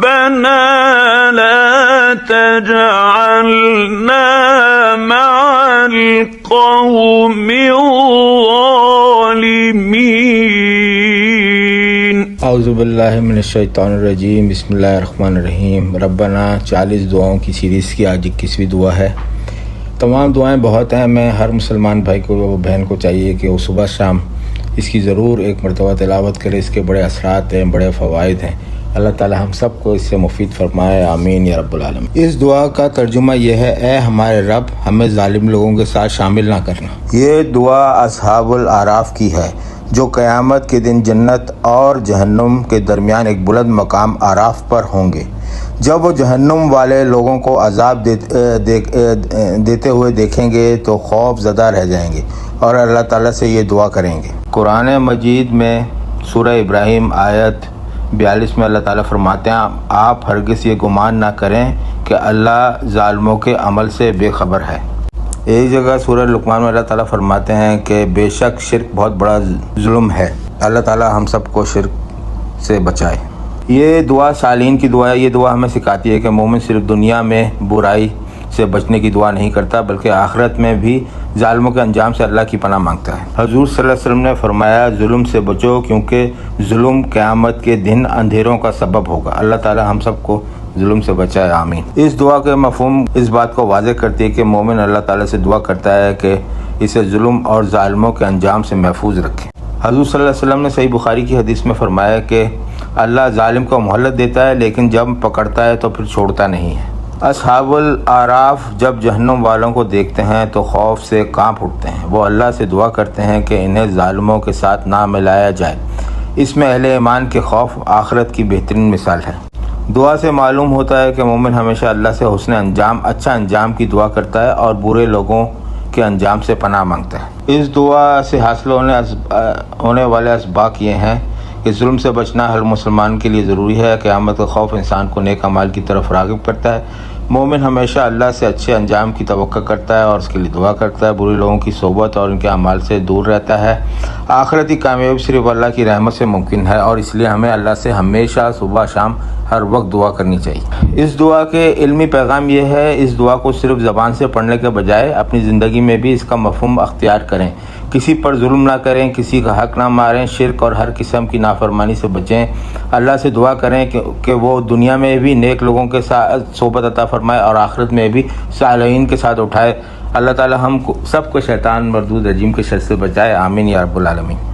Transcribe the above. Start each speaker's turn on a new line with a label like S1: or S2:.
S1: ربنا لا تجعلنا مع القوم الظالمین۔
S2: اعوذ باللہ من الشیطان الرجیم، بسم اللہ الرحمن الرحیم۔ ربنا 40 دعاؤں کی سیریز کی آج 21ویں دعا ہے۔ تمام دعائیں بہت ہیں، میں ہر مسلمان بھائی کو و بہن کو چاہیے کہ وہ صبح شام اس کی ضرور ایک مرتبہ تلاوت کرے۔ اس کے بڑے اثرات ہیں، بڑے فوائد ہیں۔ اللہ تعالی ہم سب کو اس سے مفید فرمائے، آمین یا رب العالمین۔ اس دعا کا ترجمہ یہ ہے: اے ہمارے رب، ہمیں ظالم لوگوں کے ساتھ شامل نہ کرنا۔ یہ دعا اصحاب الاعراف کی ہے، جو قیامت کے دن جنت اور جہنم کے درمیان ایک بلند مقام اعراف پر ہوں گے۔ جب وہ جہنم والے لوگوں کو عذاب دیتے ہوئے دیکھیں گے تو خوف زدہ رہ جائیں گے اور اللہ تعالیٰ سے یہ دعا کریں گے۔ قرآن مجید میں سورہ ابراہیم آیت 42 میں اللہ تعالیٰ فرماتے ہیں: آپ ہرگز یہ گمان نہ کریں کہ اللہ ظالموں کے عمل سے بے خبر ہے۔ ایک جگہ سورہ لقمان میں اللہ تعالیٰ فرماتے ہیں کہ بے شک شرک بہت بڑا ظلم ہے۔ اللہ تعالیٰ ہم سب کو شرک سے بچائے۔ یہ دعا صالحین کی دعا ہے۔ یہ دعا ہمیں سکھاتی ہے کہ مومن صرف دنیا میں برائی سے بچنے کی دعا نہیں کرتا، بلکہ آخرت میں بھی ظالموں کے انجام سے اللہ کی پناہ مانگتا ہے۔ حضور صلی اللہ علیہ وسلم نے فرمایا: ظلم سے بچو، کیونکہ ظلم قیامت کے دن اندھیروں کا سبب ہوگا۔ اللہ تعالیٰ ہم سب کو ظلم سے بچائے، آمین۔ اس دعا کے مفہوم اس بات کو واضح کرتی ہے کہ مومن اللہ تعالیٰ سے دعا کرتا ہے کہ اسے ظلم اور ظالموں کے انجام سے محفوظ رکھے۔ حضور صلی اللہ علیہ وسلم نے صحیح بخاری کی حدیث میں فرمایا کہ اللہ ظالم کو مہلت دیتا ہے، لیکن جب پکڑتا ہے تو پھر چھوڑتا نہیں ہے۔ اصحاب الاعراف جب جہنم والوں کو دیکھتے ہیں تو خوف سے کانپ اٹھتے ہیں۔ وہ اللہ سے دعا کرتے ہیں کہ انہیں ظالموں کے ساتھ نہ ملایا جائے۔ اس میں اہل ایمان کے خوف آخرت کی بہترین مثال ہے۔ دعا سے معلوم ہوتا ہے کہ مومن ہمیشہ اللہ سے حسن انجام، اچھا انجام کی دعا کرتا ہے اور برے لوگوں کے انجام سے پناہ مانگتا ہے۔ اس دعا سے حاصل ہونے والے اسباق یہ ہیں کہ ظلم سے بچنا ہر مسلمان کے لیے ضروری ہے۔ قیامت کا خوف انسان کو نیک اعمال کی طرف راغب کرتا ہے۔ مومن ہمیشہ اللہ سے اچھے انجام کی توقع کرتا ہے اور اس کے لیے دعا کرتا ہے۔ برے لوگوں کی صحبت اور ان کے اعمال سے دور رہتا ہے۔ آخرتی کامیابی صرف اللہ کی رحمت سے ممکن ہے، اور اس لیے ہمیں اللہ سے ہمیشہ صبح شام ہر وقت دعا کرنی چاہیے۔ اس دعا کے علمی پیغام یہ ہے: اس دعا کو صرف زبان سے پڑھنے کے بجائے اپنی زندگی میں بھی اس کا مفہوم اختیار کریں۔ کسی پر ظلم نہ کریں، کسی کا حق نہ ماریں، شرک اور ہر قسم کی نافرمانی سے بچیں۔ اللہ سے دعا کریں کہ وہ دنیا میں بھی نیک لوگوں کے ساتھ صحبت عطا فرمائے اور آخرت میں بھی صالحین کے ساتھ اٹھائے۔ اللہ تعالی ہم سب کو شیطان مردود رجیم کے شر سے بچائے، آمین یا رب العالمین۔